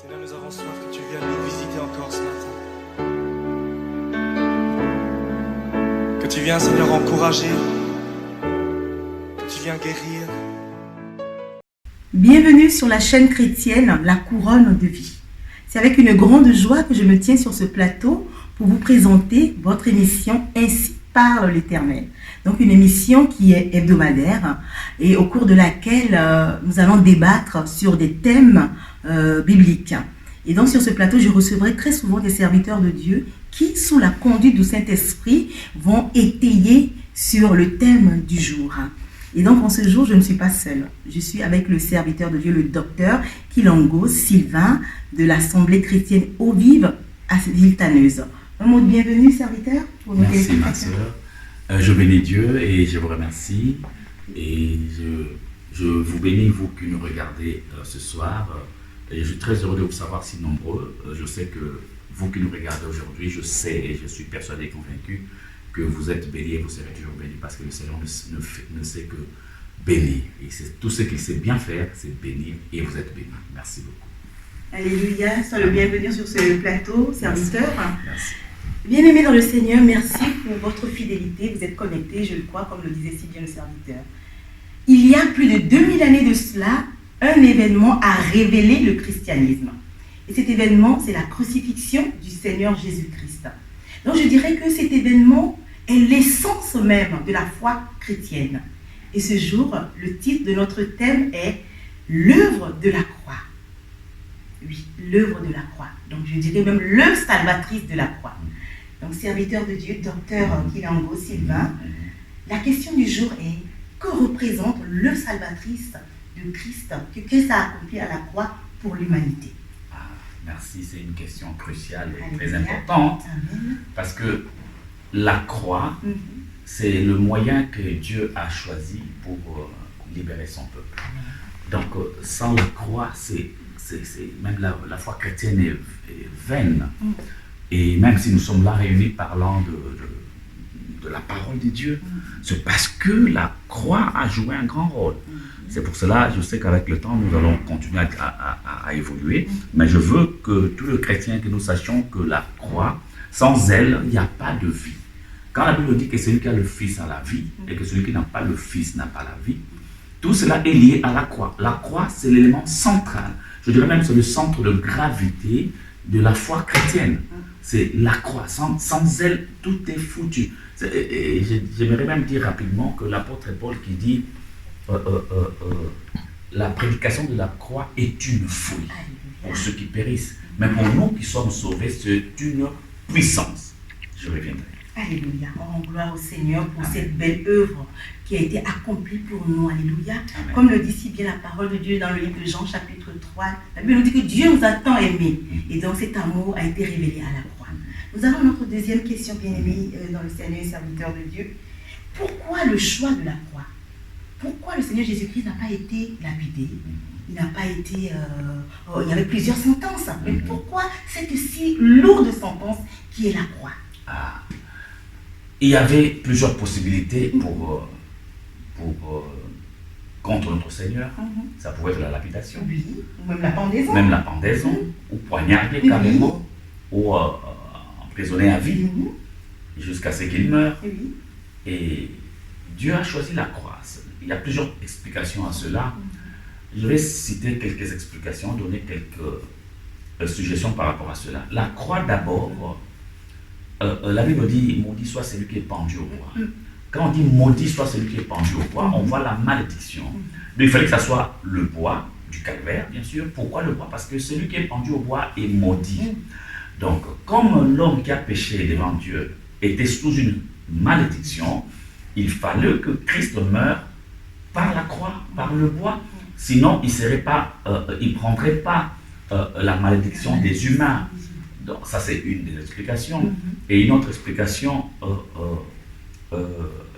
Seigneur, nous avons soif que tu viennes nous visiter encore ce matin. Que tu viennes, Seigneur, encourager. Que tu viennes guérir. Bienvenue sur la chaîne chrétienne La Couronne de Vie. C'est avec une grande joie que je me tiens sur ce plateau pour vous présenter votre émission Ainsi parle l'Éternel. Donc une émission qui est hebdomadaire et au cours de laquelle nous allons débattre sur des thèmes bibliques. Et donc sur ce plateau, je recevrai très souvent des serviteurs de Dieu qui, sous la conduite du Saint-Esprit, vont étayer sur le thème du jour. Et donc en ce jour, je ne suis pas seule. Je suis avec le serviteur de Dieu, le docteur Kilango Sylvain de l'Assemblée chrétienne Eau Vive à Villetaneuse. Un mot de bienvenue, serviteur, pour nos Merci ma sœur. Je bénis Dieu et je vous remercie. Et je vous bénis, vous qui nous regardez ce soir. Et je suis très heureux de vous savoir si nombreux. Je sais que vous qui nous regardez aujourd'hui, je sais et je suis persuadé et convaincu que vous êtes bénis et vous serez toujours bénis parce que le Seigneur ne sait que bénir. Et c'est tout ce qu'il sait bien faire, c'est bénir et vous êtes bénis. Merci beaucoup. Alléluia, sois le bienvenu sur ce plateau, serviteur. Merci. Bien-aimés dans le Seigneur, merci pour votre fidélité. Vous êtes connectés, je le crois, comme le disait si bien le serviteur. Il y a plus de 2000 années de cela, un événement a révélé le christianisme. Et cet événement, c'est la crucifixion du Seigneur Jésus-Christ. Donc je dirais que cet événement est l'essence même de la foi chrétienne. Et ce jour, le titre de notre thème est « L'œuvre de la croix ». Oui, l'œuvre de la croix. Donc je dirais même l'œuvre salvatrice de la croix. Donc serviteur de Dieu, docteur Kilango Sylvain, la question du jour est « Que représente l'œuvre salvatrice de Christ que Christ a accompli à la croix pour l'humanité ?» Merci, c'est une question cruciale et Alléluia. très importante. Amen. Parce que la croix, c'est le moyen que Dieu a choisi pour libérer son peuple. Donc, sans la croix, même la foi chrétienne est vaine. Et même si nous sommes là réunis parlant de la parole de Dieu, c'est parce que la croix a joué un grand rôle. C'est pour cela, je sais qu'avec le temps, nous allons continuer à évoluer, mais je veux que tous les chrétiens, que nous sachions que la croix, sans elle, il n'y a pas de vie. Quand la Bible dit que celui qui a le Fils a la vie, et que celui qui n'a pas le Fils n'a pas la vie, tout cela est lié à la croix. La croix, c'est l'élément central. Je dirais même que c'est le centre de gravité de la foi chrétienne. C'est la croix. Sans elle, tout est foutu. Et j'aimerais même dire rapidement que l'apôtre Paul qui dit la prédication de la croix est une folie pour ceux qui périssent. Mais pour nous qui sommes sauvés, c'est une puissance. Je reviendrai. Alléluia. On rend gloire au Seigneur pour cette belle œuvre qui a été accomplie pour nous. Alléluia. Amen. Comme le dit si bien la parole de Dieu dans le livre de Jean chapitre 3, la Bible nous dit que Dieu nous a tant aimés. Et donc cet amour a été révélé à la croix. Nous avons notre deuxième question, bien-aimés dans le Seigneur et serviteur de Dieu. Pourquoi le choix de la croix? Pourquoi le Seigneur Jésus-Christ n'a pas été lapidé? Il n'a pas été... il y avait plusieurs sentences. Mais pourquoi cette si lourde sentence qui est la croix? Il y avait plusieurs possibilités contre notre Seigneur. Ça pouvait être la lapidation. Oui, ou même la pendaison. Même la pendaison, ou poignarder carrément, ou emprisonner à vie, jusqu'à ce qu'il meure. Oui. Et Dieu a choisi la croix. Il y a plusieurs explications à cela. Je vais citer quelques explications, donner quelques suggestions par rapport à cela. La croix d'abord, la Bible dit « maudit soit celui qui est pendu au bois ». Quand on dit « maudit soit celui qui est pendu au bois », on voit la malédiction. Donc il fallait que ça soit le bois du calvaire, bien sûr. Pourquoi le bois? Parce que celui qui est pendu au bois est maudit. Donc, comme l'homme qui a péché devant Dieu était sous une malédiction, il fallait que Christ meure par la croix, par le bois. Sinon, il ne prendrait pas la malédiction des humains. Donc, ça, c'est une des explications. Et une autre explication,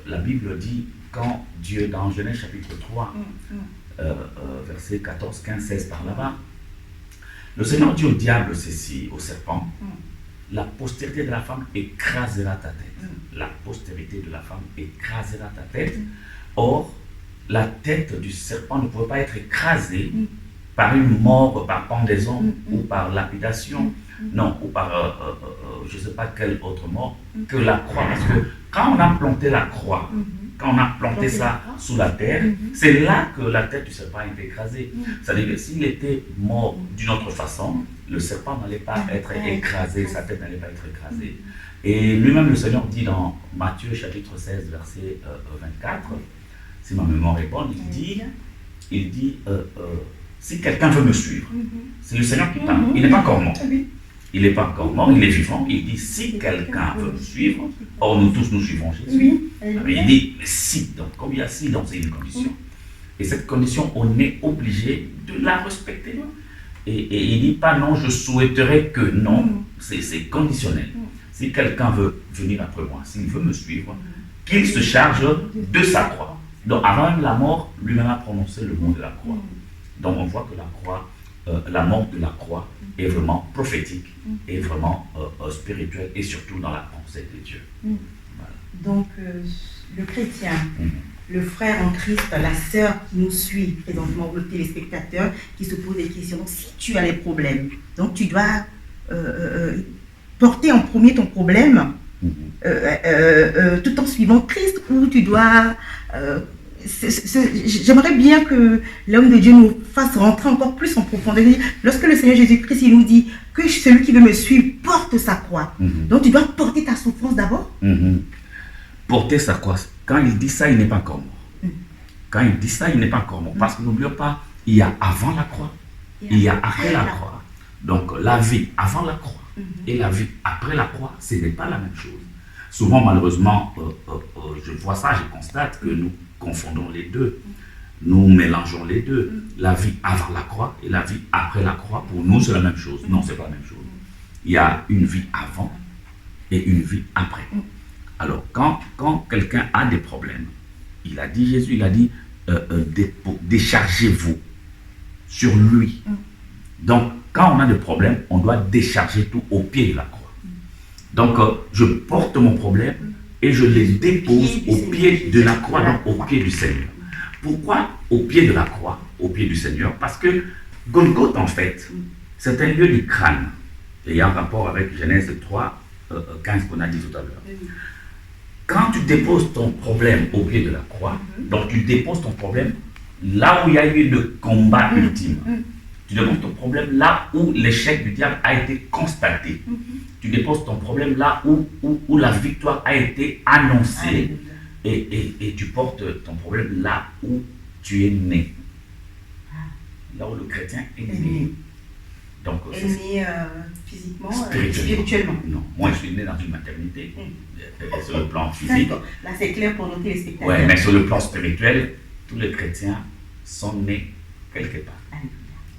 la Bible dit, quand Dieu, dans Genèse chapitre 3, versets 14, 15, 16, par là-bas, le Seigneur dit au diable ceci, au serpent, la postérité de la femme écrasera ta tête. La postérité de la femme écrasera ta tête. Or, la tête du serpent ne pouvait pas être écrasée par une mort, par pendaison ou par lapidation, non, ou par je ne sais pas quelle autre mort que la croix. Parce que quand on a planté la croix, quand on a planté ça sous la terre, c'est là que la tête du serpent a été écrasée. C'est-à-dire que s'il était mort d'une autre façon, le serpent n'allait pas être écrasé, sa tête n'allait pas être écrasée. Et lui-même, le Seigneur dit dans Matthieu chapitre 16, verset 24, si ma mémoire est bonne, il dit si quelqu'un veut me suivre, c'est le Seigneur qui parle, il n'est pas encore mort. Il n'est pas encore mort, il est vivant. Il dit si quelqu'un veut me suivre, or nous tous nous suivons Jésus. Mais il dit mais si, donc comme il y a si, donc c'est une condition. Et cette condition, on est obligé de la respecter. Et il dit pas non, je souhaiterais que non, c'est conditionnel. Si quelqu'un veut venir après moi, s'il veut me suivre, qu'il se charge de sa croix. Donc avant même la mort, lui-même a prononcé le mot de la croix. Donc on voit que la croix, la mort de la croix est vraiment prophétique, est vraiment spirituelle et surtout dans la pensée de Dieu. Voilà. Donc le chrétien, le frère en Christ, la sœur qui nous suit présentement, le téléspectateur qui se pose des questions. Donc si tu as des problèmes, donc tu dois porter en premier ton problème tout en suivant Christ, ou tu dois... J'aimerais bien que l'homme de Dieu nous fasse rentrer encore plus en profondeur. Lorsque le Seigneur Jésus-Christ il nous dit que celui qui veut me suivre porte sa croix, donc tu dois porter ta souffrance d'abord. Porter sa croix. Quand il dit ça, il n'est pas encore mort. Quand il dit ça, il n'est pas encore mort. Parce que n'oublions pas, il y a avant la croix, il y a après la croix. Donc la vie avant la croix et la vie après la croix, ce n'est pas la même chose. Souvent, malheureusement, je vois ça, je constate que nous confondons les deux. Nous mélangeons les deux. La vie avant la croix et la vie après la croix, pour nous, c'est la même chose. Non, ce n'est pas la même chose. Il y a une vie avant et une vie après. Alors, quand quelqu'un a des problèmes, il a dit, Jésus, il a dit, déchargez-vous sur lui. Donc, quand on a des problèmes, on doit décharger tout au pied de la croix. Donc, je porte mon problème et je les dépose au pied de la croix, donc au pied du Seigneur. Pourquoi au pied de la croix, au pied du Seigneur? Parce que Golgothe, en fait, c'est un lieu du crâne. Et il y a un rapport avec Genèse 3, 15 qu'on a dit tout à l'heure. Quand tu déposes ton problème au pied de la croix, donc tu déposes ton problème là où il y a eu le combat ultime. Tu déposes ton problème là où l'échec du diable a été constaté. Tu déposes ton problème là où la victoire a été annoncée. Et tu portes ton problème là où tu es né. Là où le chrétien est né. Donc, est né physiquement, spirituellement. Non, moi je suis né dans une maternité, sur le plan physique. Là c'est clair pour nos téléspectateurs. Oui, mais sur le plan spirituel, tous les chrétiens sont nés quelque part.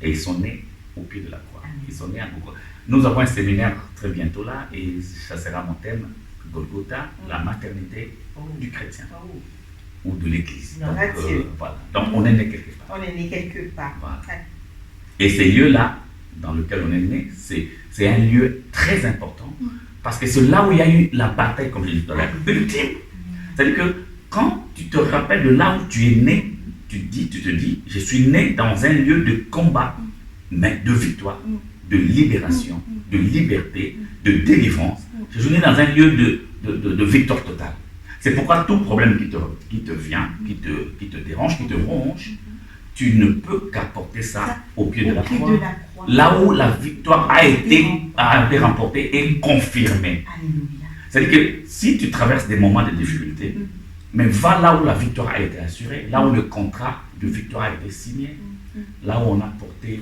Et ils sont nés au pied de la croix. Ils sont nés à Golgotha. Nous avons un séminaire très bientôt là, et ça sera mon thème, Golgotha, la maternité du chrétien ou de l'Église. Donc, voilà. Donc on est né quelque part. On est né quelque part. Voilà. Et ces lieux-là, dans lesquels on est né, c'est un lieu très important, parce que c'est là où il y a eu la bataille, comme je l'ai dit tout à l'heure, ultime. C'est-à-dire que quand tu te rappelles de là où tu es né, tu te dis, je suis né dans un lieu de combat, mais de victoire, de libération, de liberté, de délivrance. Je suis né dans un lieu de victoire totale. C'est pourquoi tout problème qui te vient, qui te dérange, qui te ronge, tu ne peux qu'apporter ça au pied de la croix. Là où la victoire a été remportée et confirmée. C'est-à-dire que si tu traverses des moments de difficulté, mais va là où la victoire a été assurée, là où le contrat de victoire a été signé, là où on a porté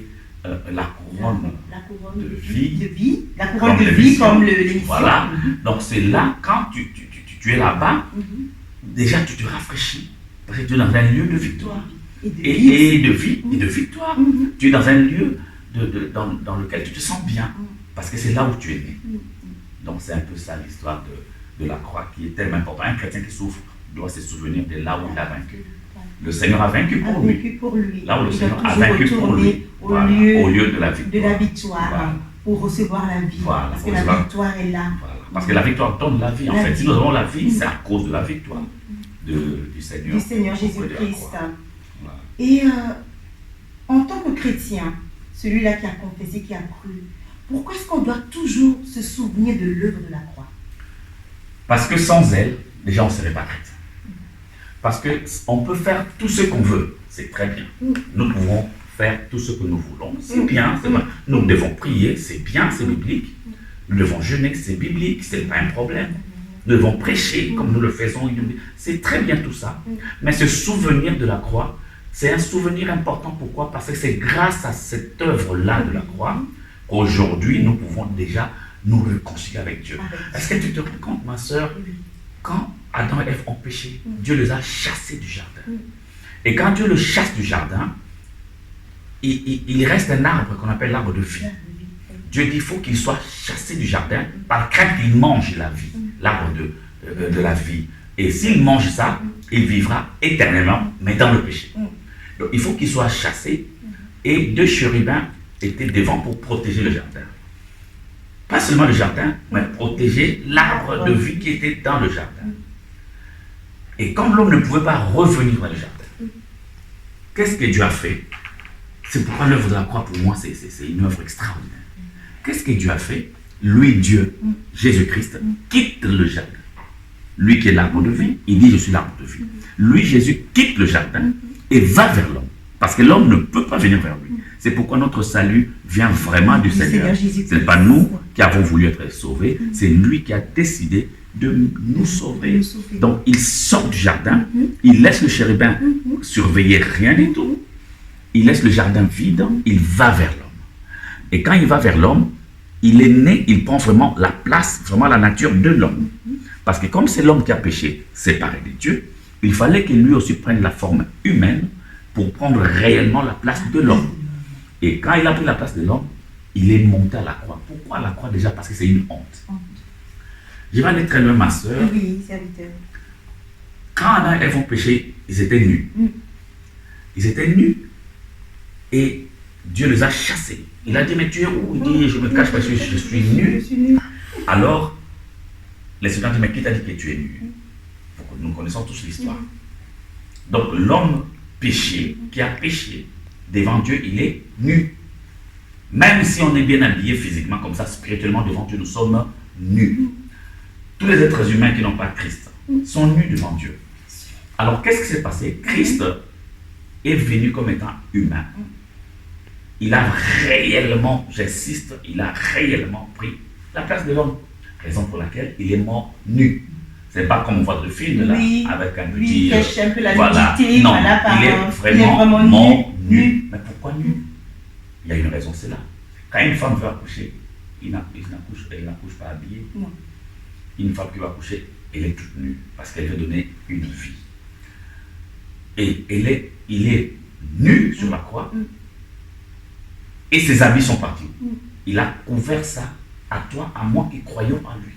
la couronne de vie. La couronne de vie comme l'émission. Voilà. Donc c'est là, quand tu es là-bas, déjà tu te rafraîchis, parce que tu es dans un lieu de victoire. Et de vie et de victoire. Tu es dans un lieu dans lequel tu te sens bien, parce que c'est là où tu es né. Donc c'est un peu ça l'histoire de la croix qui est tellement importante. Un chrétien qui souffre doit se souvenir de là où il a vaincu. Le Seigneur a vaincu pour lui. Là où le Seigneur a vaincu pour lui. Au lieu de la victoire. Voilà. Pour recevoir la vie. Voilà, parce que la victoire est là. Voilà. Parce que la victoire donne la vie. En fait, si nous avons la vie, c'est à cause de la victoire du Seigneur. Du Seigneur Jésus-Christ. Voilà. Et En tant que chrétien, celui-là qui a confessé, qui a cru, pourquoi est-ce qu'on doit toujours se souvenir de l'œuvre de la croix? Parce que sans elle, déjà on ne serait pas chrétien. Parce qu'on peut faire tout ce qu'on veut, c'est très bien. Nous pouvons faire tout ce que nous voulons, c'est bien, c'est bon. Nous devons prier, c'est bien, c'est biblique. Nous devons jeûner, c'est biblique, c'est pas un problème. Nous devons prêcher comme nous le faisons, c'est très bien tout ça. Mais ce souvenir de la croix, c'est un souvenir important. Pourquoi? Parce que c'est grâce à cette œuvre-là de la croix qu'aujourd'hui nous pouvons déjà nous réconcilier avec Dieu. Est-ce que tu te rends compte, ma soeur, quand Adam et Ève ont péché, Dieu les a chassés du jardin. Et quand Dieu le chasse du jardin, il reste un arbre qu'on appelle l'arbre de vie. Dieu dit qu'il faut qu'il soit chassé du jardin par crainte qu'il mange la vie, l'arbre de la vie. Et s'il mange ça, il vivra éternellement, mais dans le péché. Donc il faut qu'il soit chassé. Et 2 chérubins étaient devant pour protéger le jardin. Pas seulement le jardin, mais protéger l'arbre de vie qui était dans le jardin. Et comme l'homme ne pouvait pas revenir dans le jardin, qu'est-ce que Dieu a fait? C'est pourquoi l'œuvre de la croix, pour moi, c'est une œuvre extraordinaire. Qu'est-ce que Dieu a fait? Lui, Dieu, Jésus-Christ, quitte le jardin. Lui qui est l'arbre de vie, il dit je suis l'arbre de vie. Lui, Jésus, quitte le jardin et va vers l'homme. Parce que l'homme ne peut pas venir vers lui. C'est pourquoi notre salut vient vraiment du Seigneur. Ce n'est pas nous qui avons voulu être sauvés, c'est lui qui a décidé de nous sauver. Donc il sort du jardin, il laisse le chérubin surveiller rien du tout. Il laisse le jardin vide, il va vers l'homme. Et quand il va vers l'homme, il est né, il prend vraiment la place, vraiment la nature de l'homme. Parce que comme c'est l'homme qui a péché, séparé de Dieu, il fallait qu'il lui aussi prenne la forme humaine pour prendre réellement la place de l'homme. Et quand il a pris la place de l'homme, il est monté à la croix. Pourquoi la croix déjà? Parce que c'est une honte. Je vais aller très loin, ma soeur. Oui, serviteur. Quand Adam et Ève ont péché, ils étaient nus. Ils étaient nus. Et Dieu les a chassés. Il a dit, mais tu es où? Il dit, je me cache parce que je suis nu. Alors, les Seigneur dit, mais qui t'a dit que tu es nu? Nous connaissons tous l'histoire. Donc, l'homme péché, qui a péché devant Dieu, il est nu. Même si on est bien habillé physiquement, comme ça, spirituellement, devant Dieu, nous sommes nus. Tous les êtres humains qui n'ont pas Christ sont nus devant Dieu. Alors, qu'est-ce qui s'est passé? Christ est venu comme étant humain. Il a réellement, j'insiste, il a réellement pris la place de l'homme. Raison pour laquelle il est mort nu. C'est pas comme on voit le film là, avec un petit. Il cache un peu la voilà. nudité, Non, voilà, il est vraiment mort nu. Mais pourquoi nu? Il y a une raison, c'est là. Quand une femme veut accoucher, elle n'accouche pas habillée. Non. Une femme qui va accoucher, elle est toute nue parce qu'elle veut donner une vie. Et il est nu sur la croix et ses habits sont partis. Il a couvert ça à toi, à moi qui croyons en lui.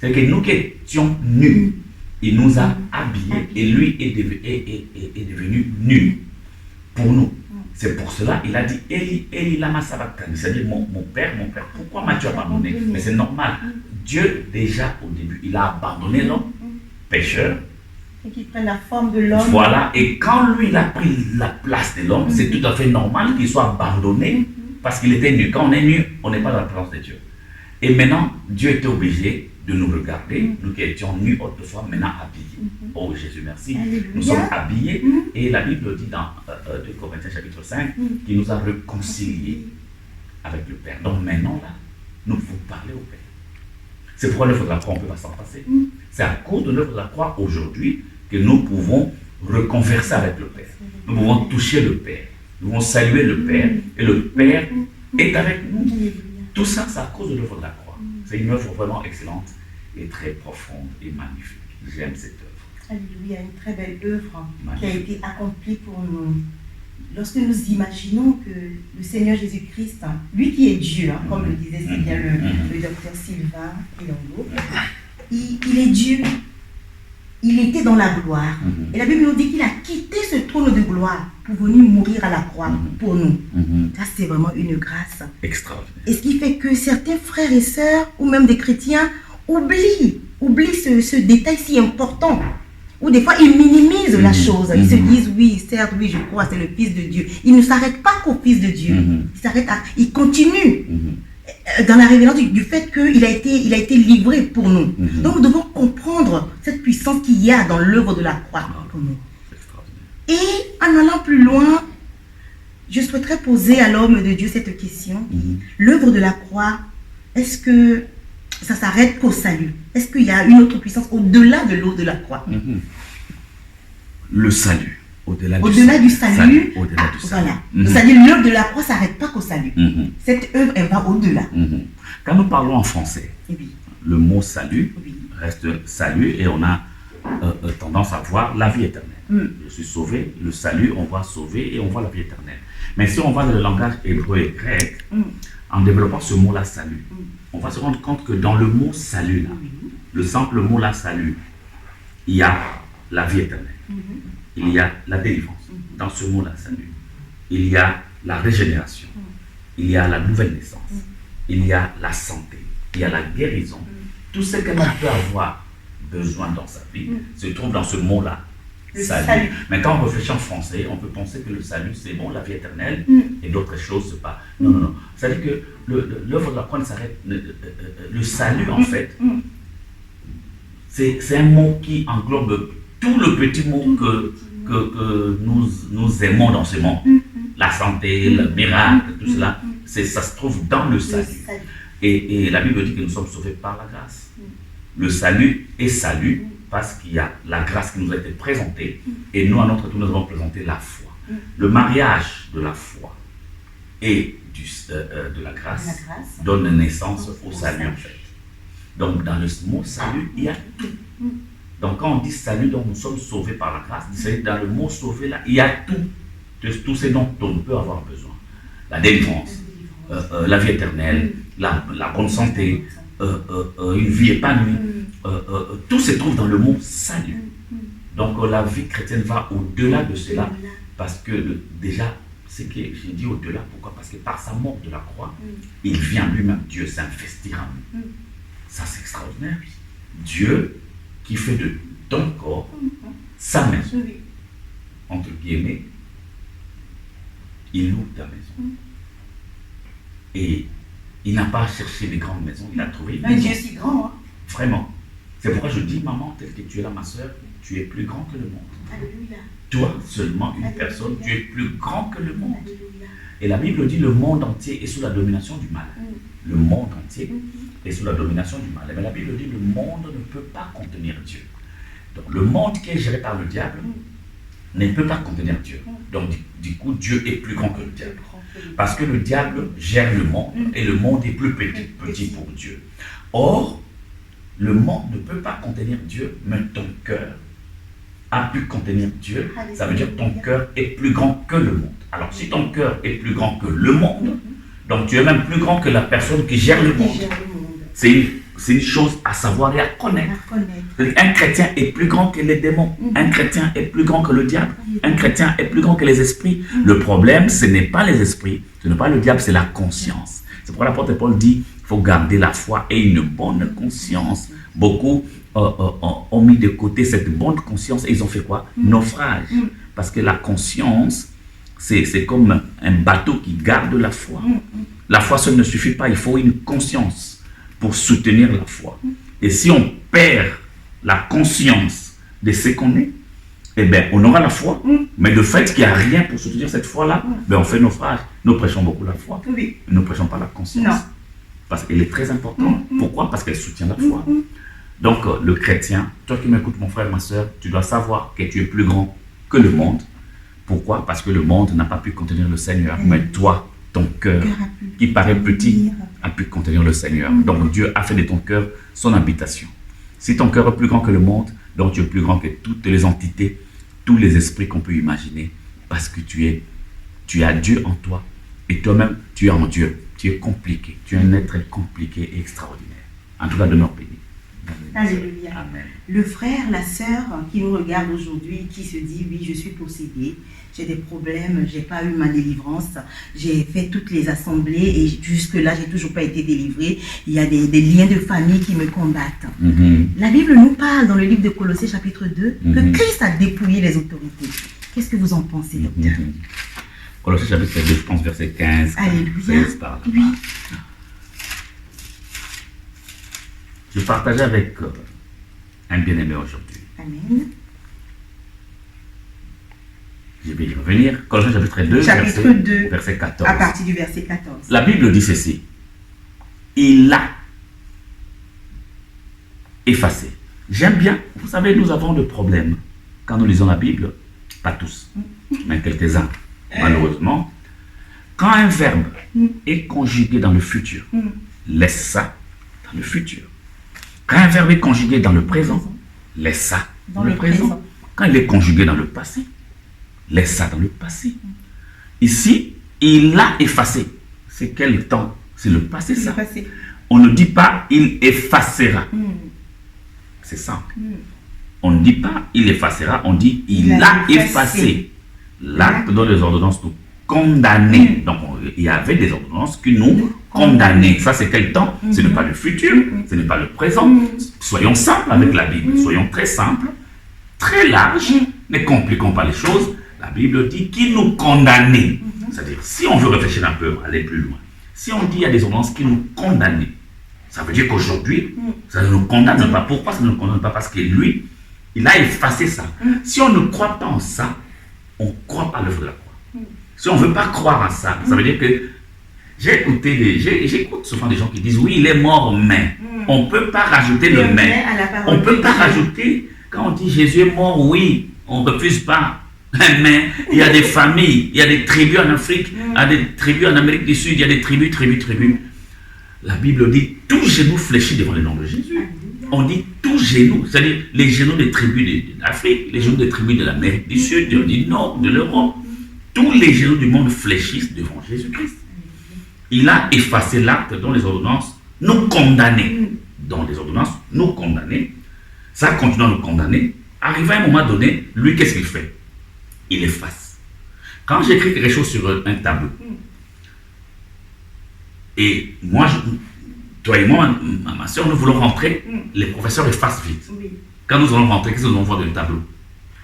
C'est que nous qui étions nus, il nous a habillés et lui est devenu nu pour nous. C'est pour cela il a dit Eli, Eli, lama sabachthani, c'est-à-dire mon père, pourquoi m'as-tu abandonné? Mais c'est normal. Dieu, déjà au début, il a abandonné l'homme, pécheur. Et qu'il prenne la forme de l'homme. Voilà, et quand lui il a pris la place de l'homme, c'est tout à fait normal qu'il soit abandonné parce qu'il était nu. Quand on est nu, on n'est pas dans la présence de Dieu. Et maintenant, Dieu était obligé de nous regarder, nous qui étions nus autrefois, maintenant habillés. Oh Jésus, merci. Alléluia. Nous sommes habillés et la Bible dit dans 2 Corinthiens chapitre 5 qu'il nous a réconciliés avec le Père. Donc maintenant, là, nous pouvons parler au Père. C'est pourquoi l'œuvre de la croix, on ne peut pas s'en passer. C'est à cause de l'œuvre de la croix aujourd'hui que nous pouvons reconverser avec le Père. Nous pouvons toucher le Père. Nous pouvons saluer le Père et le Père est avec nous. Tout ça, c'est à cause de l'œuvre de la croix. C'est une œuvre vraiment excellente et très profonde et magnifique. J'aime cette œuvre. Alléluia, une très belle œuvre qui a été accomplie pour nous. Lorsque nous imaginons que le Seigneur Jésus-Christ, lui qui est Dieu, comme le disait si bien le docteur Sylvain Ilongo, il est Dieu, il était dans la gloire. Et la Bible nous dit qu'il a quitté ce trône de gloire pour venir mourir à la croix pour nous. Ça, c'est vraiment une grâce extraordinaire. Et ce qui fait que certains frères et sœurs, ou même des chrétiens, oublient ce détail si important. Ou des fois, ils minimisent la chose. Ils se disent, oui, certes, oui, je crois, c'est le Fils de Dieu. Ils ne s'arrêtent pas qu'au Fils de Dieu. Ils continuent dans la révélation du fait qu'il a été livré pour nous. Donc, nous devons comprendre cette puissance qu'il y a dans l'œuvre de la croix pour nous. Et en allant plus loin, je souhaiterais poser à l'homme de Dieu cette question. L'œuvre de la croix, est-ce que ça s'arrête qu'au salut? Est-ce qu'il y a une autre puissance au-delà de l'eau de la croix? Le salut, au-delà du salut. Au-delà du salut. Voilà. C'est-à-dire l'œuvre de la croix ne s'arrête pas qu'au salut. Cette œuvre, elle va au-delà. Quand nous parlons en français, le mot salut reste salut et on a tendance à voir la vie éternelle. Je suis sauvé, le salut, on voit sauver et on voit la vie éternelle. Mais si on va dans le langage hébreu et grec, en développant ce mot-là, salut, on va se rendre compte que dans le mot salut, là, le simple mot-là, salut, il y a la vie éternelle, il y a la délivrance. Dans ce mot-là, salut, il y a la régénération, il y a la nouvelle naissance, il y a la santé, il y a la guérison. Tout ce que l'on peut avoir besoin dans sa vie se trouve dans ce mot-là. Salut. Mais quand on réfléchit en français, on peut penser que le salut, c'est bon, la vie éternelle, et d'autres choses, c'est pas. Non, non, non. C'est-à-dire que l'œuvre de la croix ne s'arrête. Le salut, en fait, c'est un mot qui englobe tout le petit mot que nous aimons dans ce monde. La santé, le miracle, tout cela, ça se trouve dans le salut. Et la Bible dit que nous sommes sauvés par la grâce. Le salut est salut parce qu'il y a la grâce qui nous a été présentée et nous, à notre tour, nous avons présenté la foi. Le mariage de la foi et de la grâce donne naissance au salut, en fait. Donc, dans le mot salut, il y a tout. Donc, quand on dit salut, donc nous sommes sauvés par la grâce, dans le mot sauvé, là, il y a tout. Tout ce dont on peut avoir besoin. La délivrance, la vie éternelle, la bonne santé, une vie épanouie. Tout se trouve dans le mot salut. Donc la vie chrétienne va au-delà de cela, parce que déjà, ce que j'ai dit au-delà, pourquoi? Parce que par sa mort de la croix, il vient lui-même, Dieu s'investir en nous. Ça, c'est extraordinaire. Dieu qui fait de ton corps sa maison, entre guillemets, il loue ta maison. Et il n'a pas cherché les grandes maisons, il a trouvé une maison. Dieu si grand, hein? Vraiment. C'est pourquoi je dis, maman, tel que tu es là, ma soeur, tu es plus grand que le monde. Alléluia. Toi, seulement une personne, tu es plus grand que le monde. Alléluia. Et la Bible dit, le monde entier est sous la domination du mal. Le monde entier est sous la domination du mal. Mais la Bible dit, le monde ne peut pas contenir Dieu. Donc le monde qui est géré par le diable ne peut pas contenir Dieu. Donc du coup, Dieu est plus grand que le diable. Parce que le diable gère le monde et le monde est plus petit pour Dieu. Or, le monde ne peut pas contenir Dieu, mais ton cœur a pu contenir Dieu. Ça veut dire que ton cœur est plus grand que le monde. Alors, si ton cœur est plus grand que le monde, donc tu es même plus grand que la personne qui gère le monde. C'est une chose à savoir et à connaître. Un chrétien est plus grand que les démons. Un chrétien est plus grand que le diable. Un chrétien est plus grand que les esprits. Le problème, ce n'est pas les esprits, ce n'est pas le diable, c'est la conscience. C'est pourquoi l'apôtre Paul dit qu'il faut garder la foi et une bonne conscience. Beaucoup ont mis de côté cette bonne conscience et ils ont fait quoi? Naufrage. Parce que la conscience, c'est comme un bateau qui garde la foi. La foi seule ne suffit pas, il faut une conscience pour soutenir la foi. Et si on perd la conscience de ce qu'on est, eh bien, on aura la foi, mais de fait qu'il n'y a rien pour soutenir cette foi-là, ben on fait naufrage. Nous prêchons beaucoup la foi, mais nous ne prêchons pas la conscience. Non. Parce qu'elle est très importante. Pourquoi? Parce qu'elle soutient la foi. Donc, le chrétien, toi qui m'écoutes, mon frère, ma soeur, tu dois savoir que tu es plus grand que le monde. Pourquoi? Parce que le monde n'a pas pu contenir le Seigneur, mais toi, ton cœur, qui paraît petit, a pu contenir le Seigneur. Donc Dieu a fait de ton cœur son habitation. Si ton cœur est plus grand que le monde, donc tu es plus grand que toutes les entités, tous les esprits qu'on peut imaginer, parce que tu as Dieu en toi, et toi-même, tu es en Dieu. Tu es compliqué, tu es un être compliqué et extraordinaire. En tout cas, demeure béni. Alléluia. Amen. Le frère, la sœur qui nous regarde aujourd'hui, qui se dit, oui, je suis possédé, j'ai des problèmes, j'ai pas eu ma délivrance, j'ai fait toutes les assemblées et jusque-là, j'ai toujours pas été délivré. Il y a des liens de famille qui me combattent. La Bible nous parle dans le livre de Colossiens chapitre 2 que Christ a dépouillé les autorités. Qu'est-ce que vous en pensez, docteur? Colossiens chapitre 2, je pense verset 15. Alléluia. 16 par là. Oui. Je partageais avec un bien-aimé aujourd'hui. Amen. Je vais y revenir. Colossiens chapitre 2, Chapitre 2, verset 14. à partir du verset 14. La Bible dit ceci. Il a effacé. J'aime bien. Vous savez, nous avons des problèmes quand nous lisons la Bible. Pas tous, mais quelques-uns. Malheureusement, quand un verbe est conjugué dans le futur, laisse ça dans le futur. Quand un verbe est conjugué dans le présent, laisse ça dans le présent. Quand il est conjugué dans le passé, laisse ça dans le passé. Ici, il a effacé. C'est quel temps? C'est le passé, ça. On ne dit pas il effacera. C'est simple. On ne dit pas il effacera, on dit il a effacé. L'acte dont les ordonnances nous condamnaient. Donc, il y avait des ordonnances qui nous condamnaient. Ça, c'est quel temps? Ce n'est pas le futur, ce n'est pas le présent. Soyons simples avec la Bible. Soyons très simples, très larges, ne compliquons pas les choses. La Bible dit qui nous condamnait. C'est-à-dire, si on veut réfléchir un peu, aller plus loin, si on dit il y a des ordonnances qui nous condamnaient, ça veut dire qu'aujourd'hui, ça ne nous condamne pas. Pourquoi ça ne nous condamne pas? Parce que lui, il a effacé ça. Si on ne croit pas en ça, on ne croit pas à l'œuvre de la croix. Si on ne veut pas croire à ça, ça veut dire que j'écoute souvent des gens qui disent oui, il est mort, mais on ne peut pas rajouter le mais. On ne peut pas rajouter, quand on dit Jésus est mort, oui, on ne refuse pas. Mais il y a des familles, il y a des tribus en Afrique, il y a des tribus en Amérique du Sud, il y a des tribus. La Bible dit tout genou fléchit devant le nom de Jésus. On dit tout genou, c'est-à-dire les genoux des tribus d'Afrique, les genoux des tribus de l'Amérique du Sud, du Nord, de l'Europe. Tous les genoux du monde fléchissent devant Jésus-Christ. Il a effacé l'acte dont les ordonnances nous condamnaient. Dont les ordonnances nous condamnaient. Ça continue à nous condamner. Arrivé à un moment donné, lui, qu'est-ce qu'il fait? Il efface. Quand j'écris quelque chose sur un tableau, et moi, toi et moi, ma soeur, nous voulons rentrer, les professeurs effacent vite. Quand nous allons rentrer, qu'est-ce que nous allons voir dans le tableau?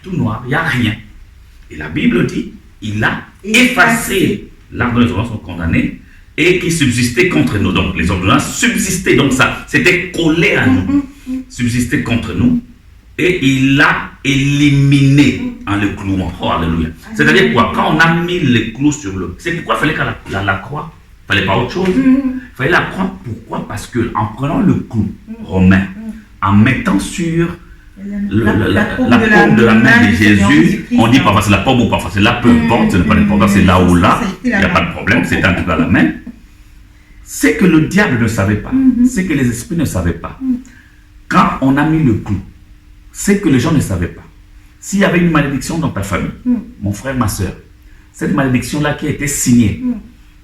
Tout noir, il n'y a rien. Et la Bible dit, il a effacé l'acte dont les ordonnances sont condamnées et qui subsistait contre nous. Donc les ordonnances subsistaient, donc ça, c'était collé à nous, subsistait contre nous. Et il l'a éliminé en le clouant. Oh, alléluia. C'est-à-dire quoi? Quand on a mis les clous sur le... C'est pourquoi il fallait qu'à la croix, il ne fallait pas autre chose. Il fallait la croix. Pourquoi? Parce qu'en prenant le clou romain, en mettant sur la paume de la main de Jésus, on dit parfois c'est la paume ou parfois c'est là, peu importe, ce n'est pas important, c'est là ou là, il n'y a pas de problème, c'est en tout cas la main. C'est que le diable ne savait pas, c'est que les esprits ne savaient pas. Quand on a mis le clou, c'est que les gens ne savaient pas. S'il y avait une malédiction dans ta famille, mon frère, ma soeur, cette malédiction-là qui a été signée,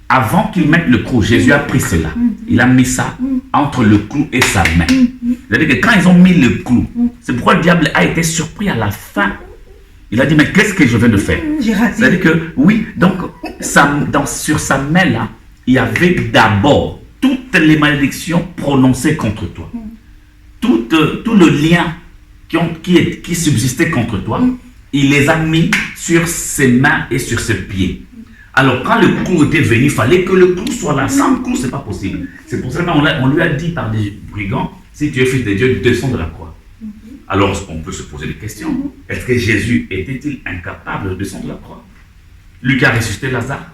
avant qu'il mette le clou, Jésus a pris cela. Il a mis ça entre le clou et sa main. C'est-à-dire que quand ils ont mis le clou, c'est pourquoi le diable a été surpris à la fin. Il a dit, mais qu'est-ce que je viens de faire? C'est-à-dire que, oui, donc, sur sa main-là, il y avait d'abord toutes les malédictions prononcées contre toi. Tout le lien qui subsistait contre toi, il les a mis sur ses mains et sur ses pieds. Alors, quand le clou était venu, il fallait que le clou soit là. Sans le clou, ce n'est pas possible. C'est pour ça qu'on lui a dit par des brigands, si tu es fils de Dieu, descends de la croix. Alors, on peut se poser des questions. Est-ce que Jésus était-il incapable de descendre de la croix? Lui qui a ressuscité Lazare.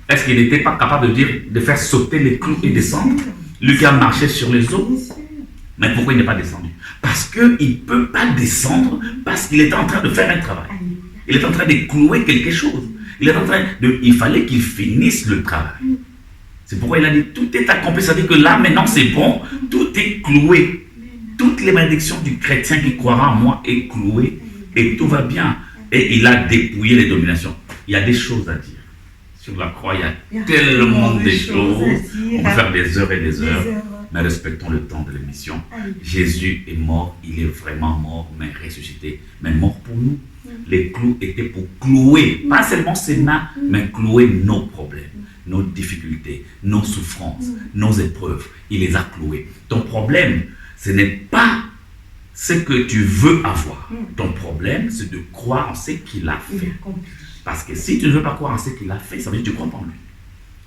Est-ce qu'il n'était pas capable de faire sauter les clous et descendre? Lui qui a marché sur les eaux. Mais pourquoi il n'est pas descendu? Parce qu'il ne peut pas descendre, parce qu'il est en train de faire un travail. Il est en train de clouer quelque chose. Il fallait qu'il finisse le travail. C'est pourquoi il a dit, tout est accompli. Ça veut dire que là, maintenant, c'est bon. Tout est cloué. Toutes les malédictions du chrétien qui croira en moi est cloué. Et tout va bien. Et il a dépouillé les dominations. Il y a des choses à dire. Sur la croix, il y a tellement de choses. On peut faire des heures et des heures. mais respectons le temps de l'émission. Alléluia. Jésus est mort, il est vraiment mort, mais ressuscité, mais mort pour nous. Les clous étaient pour clouer, pas seulement ses mains, mais clouer nos problèmes, nos difficultés, nos souffrances, nos épreuves. Il les a cloués. Ton problème, ce n'est pas ce que tu veux avoir. Ton problème, c'est de croire en ce qu'il a Il fait. a compris. Parce que si tu ne veux pas croire en ce qu'il a fait, ça veut dire que tu ne crois pas en lui.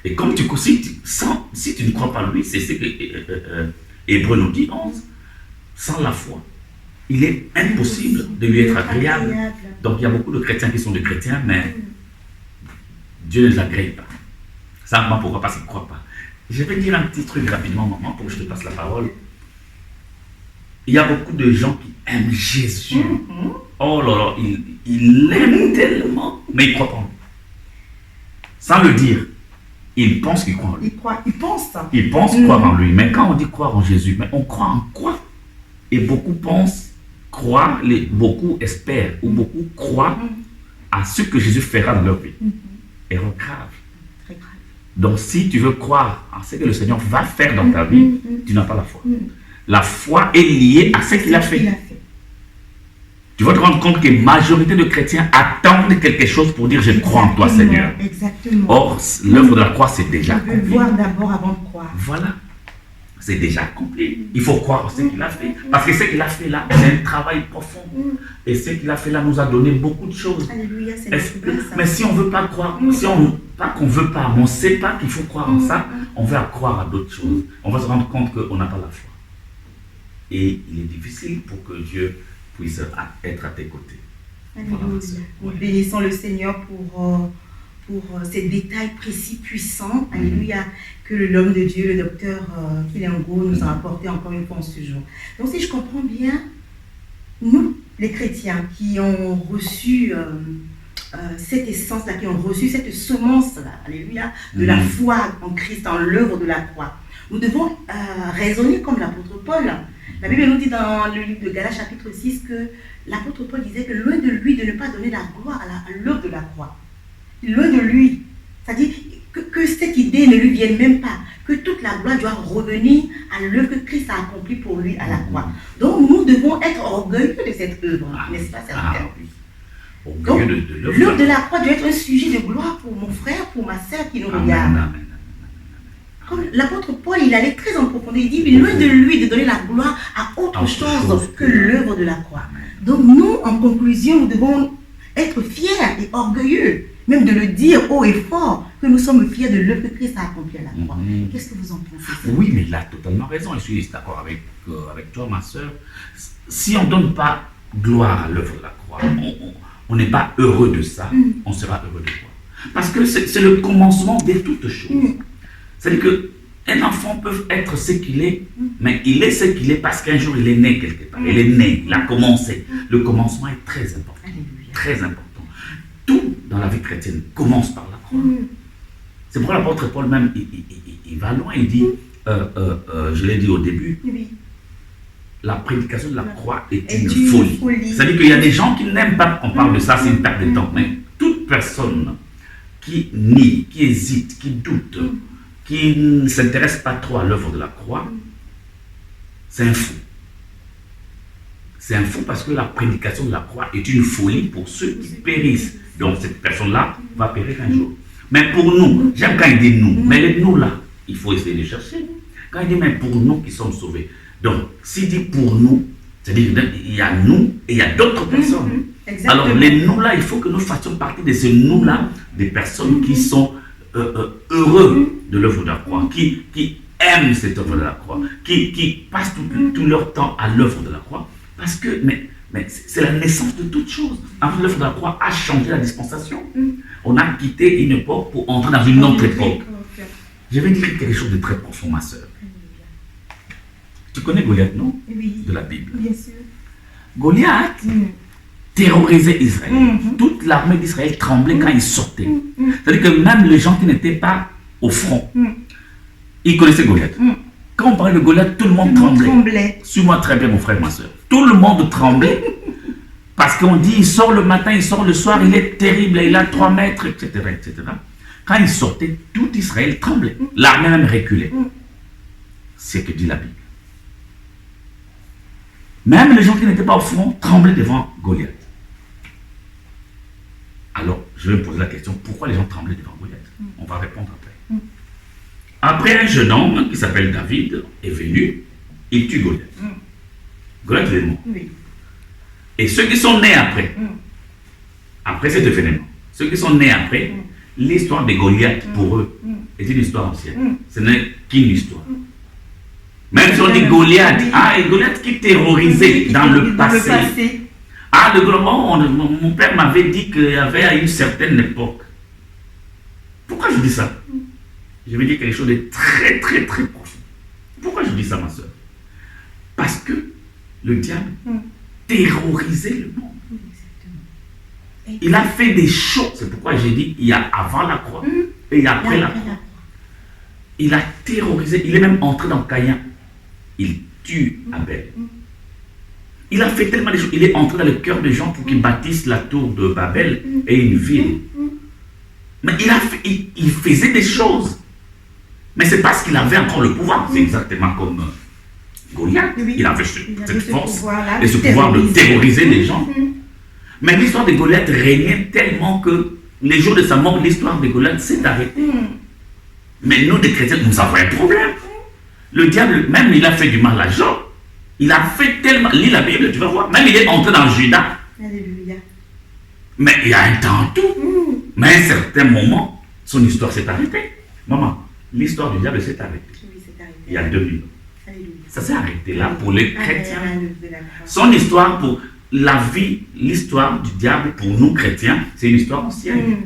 Et comme si tu ne crois pas en lui, c'est ce que Hébreux nous dit 11, sans la foi, il est impossible de lui être agréable. Donc il y a beaucoup de chrétiens qui sont des chrétiens, mais Dieu ne les agrée pas. Ça, pourquoi? Parce qu'ils ne croient pas. Je vais dire un petit truc rapidement, maman, pour que je te passe la parole. Il y a beaucoup de gens qui aiment Jésus. Oh là là, ils l'aiment tellement, mais ils ne croient pas en lui. Sans le dire, ils pensent qu'ils croient en lui. Il pense ça. Ils pensent croire en lui. Mais quand on dit croire en Jésus, mais on croit en quoi? Et beaucoup pensent croire, beaucoup espèrent ou beaucoup croient à ce que Jésus fera dans leur vie. Erreur grave. Très grave. Donc si tu veux croire à ce que le Seigneur va faire dans ta vie, tu n'as pas la foi. La foi est liée à ce qu'il a fait. Tu vas te rendre compte que la majorité de chrétiens attendent quelque chose pour dire « je crois en toi Seigneur ». Exactement. Or, l'œuvre de la croix, c'est déjà On peut accompli. voir d'abord avant de croire. Voilà. C'est déjà accompli. Il faut croire en ce qu'il a fait. Parce que ce qu'il a fait là, c'est un travail profond. Et ce qu'il a fait là nous a donné beaucoup de choses. Alléluia, c'est ça. Mais si on ne veut pas croire, si pas qu'on ne veut pas, mais on ne sait pas qu'il faut croire en ça, on va croire à d'autres choses. On va se rendre compte qu'on n'a pas la foi. Et il est difficile pour que Dieu puisse être à tes côtés. Alléluia. Nous Ouais. bénissons le Seigneur pour ces détails précis, puissants. Alléluia. Que l'homme de Dieu, le docteur Kilengo, nous a apporté encore une fois en ce jour. Donc si je comprends bien, nous, les chrétiens qui ont reçu cette essence-là, qui ont reçu cette semence-là, alléluia, de la foi en Christ, en l'œuvre de la croix, nous devons raisonner comme l'apôtre Paul. La Bible nous dit dans le livre de Galates chapitre 6 que l'apôtre Paul disait que loin de lui de ne pas donner la gloire à l'œuvre de la croix. Loin de lui. C'est-à-dire que cette idée ne lui vienne même pas. Que toute la gloire doit revenir à l'œuvre que Christ a accomplie pour lui à la croix. Donc nous devons être orgueilleux de cette œuvre, n'est-ce pas, serviteur? Oui. Orgueilleux de l'œuvre. L'œuvre de la croix doit être un sujet de gloire pour mon frère, pour ma sœur qui nous regarde. Amen. Comme l'apôtre Paul, il allait très en profondeur. Il dit, mais loin de lui de donner la gloire à autre chose que l'œuvre de la croix. Donc nous, en conclusion, nous devons être fiers et orgueilleux, même de le dire haut et fort, que nous sommes fiers de l'œuvre que Christ a accomplie à la croix. Qu'est-ce que vous en pensez? Oui, mais il a totalement raison. Je suis d'accord avec toi, ma soeur. Si on ne donne pas gloire à l'œuvre de la croix, on n'est pas heureux de ça, on sera heureux de quoi? Parce que c'est le commencement de toutes choses. C'est-à-dire qu'un enfant peut être ce qu'il est, mais il est ce qu'il est parce qu'un jour il est né quelque part. Il est né, il a commencé. Le commencement est très important. Alléluia. Très important. Tout dans la vie chrétienne commence par la croix. C'est pourquoi l'apôtre Paul même, il va loin, il dit, je l'ai dit au début, Oui. la prédication de la croix est une folie. C'est-à-dire qu'il y a des gens qui n'aiment pas qu'on parle de ça, c'est une perte de temps. Mais toute personne qui nie, qui hésite, qui doute, qui ne s'intéresse pas trop à l'œuvre de la croix, c'est un fou. C'est un fou parce que la prédication de la croix est une folie pour ceux qui périssent. Donc cette personne-là va périr un jour. Mais pour nous, j'aime quand il dit nous, mais les nous là, il faut essayer de chercher. Quand il dit mais pour nous qui sommes sauvés. Donc s'il dit pour nous, c'est-à-dire qu'il y a nous et il y a d'autres personnes. Alors les nous là, il faut que nous fassions partie de ces nous là, des personnes qui sont heureux de l'œuvre de la croix, qui aiment cette œuvre de la croix, qui passent tout leur temps à l'œuvre de la croix, parce que mais c'est la naissance de toute chose. En fait, l'œuvre de la croix a changé la dispensation. On a quitté une époque pour entrer dans une autre époque. Je vais dire quelque chose de très profond, ma soeur. Tu connais Goliath, non? Oui. De la Bible. Bien sûr. Goliath terrorisait Israël. Toute l'armée d'Israël tremblait quand il sortait. C'est-à-dire que même les gens qui n'étaient pas au front, ils connaissaient Goliath. Quand on parlait de Goliath, tout le monde tremblait. Suis-moi très bien, mon frère, ma soeur. Tout le monde tremblait. Parce qu'on dit, il sort le matin, il sort le soir, il est terrible, il a 3 mètres, etc., etc. Quand il sortait, tout Israël tremblait. L'armée même reculait. ce que dit la Bible. Même les gens qui n'étaient pas au front tremblaient devant Goliath. Alors, je vais me poser la question, pourquoi les gens tremblaient devant Goliath? On va répondre après. Après, un jeune homme qui s'appelle David est venu, il tue Goliath. Goliath est mort. Oui. Et ceux qui sont nés après, après cet événement, ceux qui sont nés après, l'histoire de Goliath pour eux est une histoire ancienne. Ce n'est qu'une histoire. Même si on dit Goliath, et Goliath qui terrorisait dans le passé. Mon père m'avait dit qu'il y avait à une certaine époque. Pourquoi je dis ça? Je vais dire quelque chose de très très très profond. Pourquoi je dis ça, ma soeur? Parce que le diable terrorisait le monde. Il a fait des choses. C'est pourquoi j'ai dit il y a avant la croix et il y a après la croix. Il a terrorisé. Il est même entré dans Caïn. Il tue Abel. Il a fait tellement de choses. Il est entré dans le cœur des gens pour qu'ils bâtissent la tour de Babel et une ville. Mais il faisait des choses. Mais c'est parce qu'il avait encore le pouvoir. C'est exactement comme Goliath. Il avait cette force et ce pouvoir de terroriser les gens. Mais l'histoire de Goliath régnait tellement que les jours de sa mort, l'histoire de Goliath s'est arrêtée. Mais nous, des chrétiens, nous avons un problème. Le diable, même il a fait du mal à Job. Il a fait tellement... Lis la Bible, tu vas voir. Même il est entré dans Judas. Alléluia. Mais il y a un temps tout. Mais à un certain moment, son histoire s'est arrêtée. Maman, l'histoire du diable s'est arrêtée. Oui, c'est arrêté. Il y a 2000 ans. Alléluia. Ça s'est arrêté là pour les chrétiens. Alléluia. Son histoire pour la vie, l'histoire du diable pour nous chrétiens, c'est une histoire ancienne.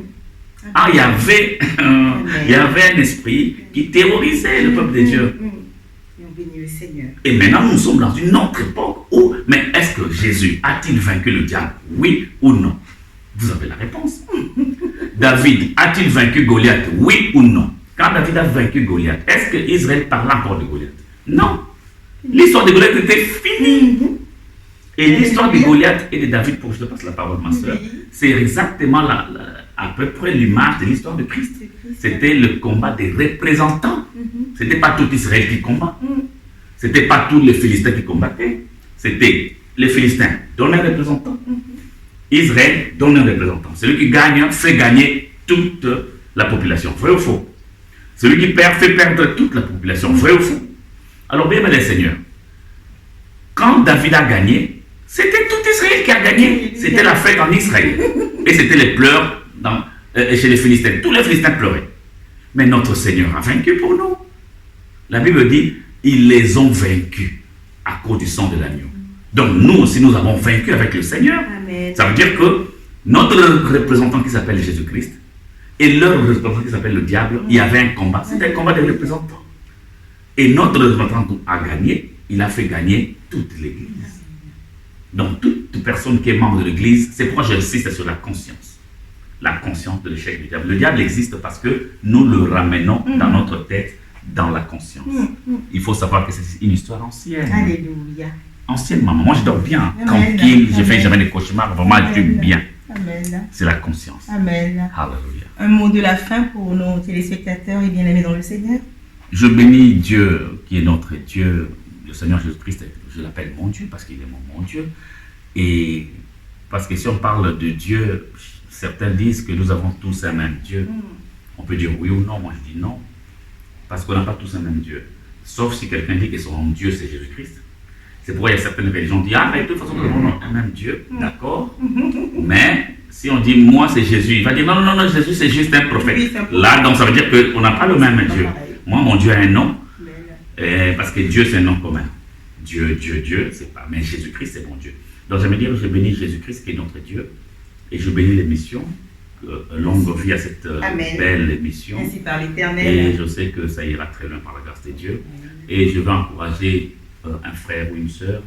Il y avait un esprit qui terrorisait le peuple de Dieu. Et on bénit le Seigneur. Et maintenant, nous sommes dans une autre époque où, mais est-ce que Jésus a-t-il vaincu le diable? Oui ou non? Vous avez la réponse. David a-t-il vaincu Goliath? Oui ou non? Quand David a vaincu Goliath, est-ce que Israël parle encore de Goliath? Non. L'histoire de Goliath était finie. Et l'histoire de Goliath et de David, pour que je te passe la parole, ma soeur, c'est exactement à peu près l'image de l'histoire de Christ. C'était le combat des représentants. Ce n'était pas tout Israël qui combat. Ce n'était pas tous les Philistins qui combattaient. C'était les Philistins donnent un représentant. Israël donne un représentant. Celui qui gagne fait gagner toute la population. Vrai ou faux? Celui qui perd fait perdre toute la population. Vrai ou faux? Alors, bien, mes seigneurs, quand David a gagné, c'était tout Israël qui a gagné. C'était la fête en Israël. Et c'était les pleurs chez les Philistins. Tous les Philistins pleuraient. Mais notre Seigneur a vaincu pour nous. La Bible dit, ils les ont vaincus à cause du sang de l'agneau. Donc nous aussi, nous avons vaincu avec le Seigneur. Amen. Ça veut dire que notre représentant qui s'appelle Jésus-Christ et leur représentant qui s'appelle le diable, il y avait un combat. C'était un combat des représentants. Et notre représentant a gagné, il a fait gagner toute l'Église. Donc toute personne qui est membre de l'Église, c'est pourquoi j'insiste sur la conscience. La conscience de l'échec du diable. Le diable existe parce que nous le ramenons dans notre tête, dans la conscience. Il faut savoir que c'est une histoire ancienne. Alléluia. Ancienne, maman. Moi, je dors bien, Amen. tranquille. Je fais Amen. jamais des cauchemars. Vraiment, je dors bien. Amen. C'est la conscience. Amen. Alléluia. Un mot de la fin pour nos téléspectateurs et bien-aimés dans le Seigneur. Je bénis Dieu qui est notre Dieu, le Seigneur Jésus-Christ. Je l'appelle mon Dieu parce qu'il est mon Dieu. Et parce que si on parle de Dieu, certains disent que nous avons tous un même Dieu. On peut dire oui ou non. Moi, je dis non. Parce qu'on n'a pas tous un même Dieu. Sauf si quelqu'un dit que son Dieu, c'est Jésus-Christ. C'est pourquoi il y a certaines religions qui disent mais de toute façon, nous avons un même Dieu. D'accord. Mais si on dit moi, c'est Jésus, il va dire non, Jésus, c'est juste un prophète. Oui, c'est un prophète. Là, donc, ça veut dire qu'on n'a pas le même Dieu. pareil. Moi, mon Dieu a un nom. Amen. Parce que Dieu, c'est un nom commun. Dieu, c'est pas. Mais Jésus-Christ, c'est mon Dieu. Donc, j'aimerais dire, je bénis Jésus-Christ qui est notre Dieu. Et je bénis l'émission. Longue vie à cette Amen. belle émission. Ainsi par Et l'Éternel. je sais que ça ira très loin par la grâce de Dieu. Et je veux encourager un frère ou une sœur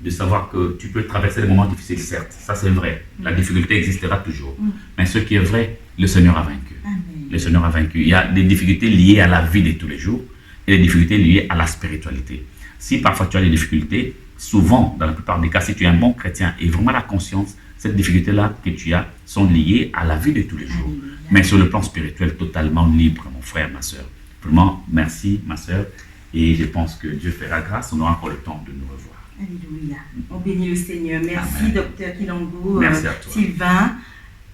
de savoir que tu peux traverser des moments difficiles, certes. Ça, c'est vrai. La difficulté existera toujours. Mais ce qui est vrai, le Seigneur a vaincu. Amen. Le Seigneur a vaincu. Il y a des difficultés liées à la vie de tous les jours et des difficultés liées à la spiritualité. Si parfois tu as des difficultés, souvent, dans la plupart des cas, si tu es un bon chrétien et vraiment la conscience, cette difficulté-là que tu as sont liées à la vie de tous les jours. Mais sur le plan spirituel, totalement libre, mon frère, ma soeur. Vraiment, merci, ma soeur. Et je pense que Dieu fera grâce, on aura encore le temps de nous revoir. Alléluia. On bénit le Seigneur. Merci, Amen. docteur Kilongo, Merci à toi. Sylvain.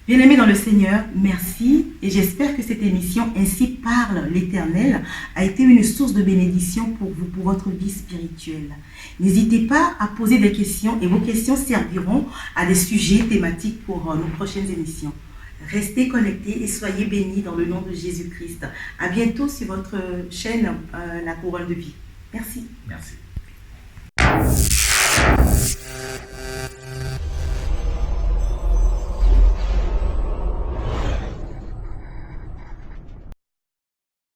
Bien-aimés dans le Seigneur, merci. Et j'espère que cette émission, Ainsi parle l'Éternel, a été une source de bénédiction pour vous, pour votre vie spirituelle. N'hésitez pas à poser des questions et vos questions serviront à des sujets thématiques pour nos prochaines émissions. Restez connectés et soyez bénis dans le nom de Jésus-Christ. À bientôt sur votre chaîne La Couronne de Vie. Merci. Merci.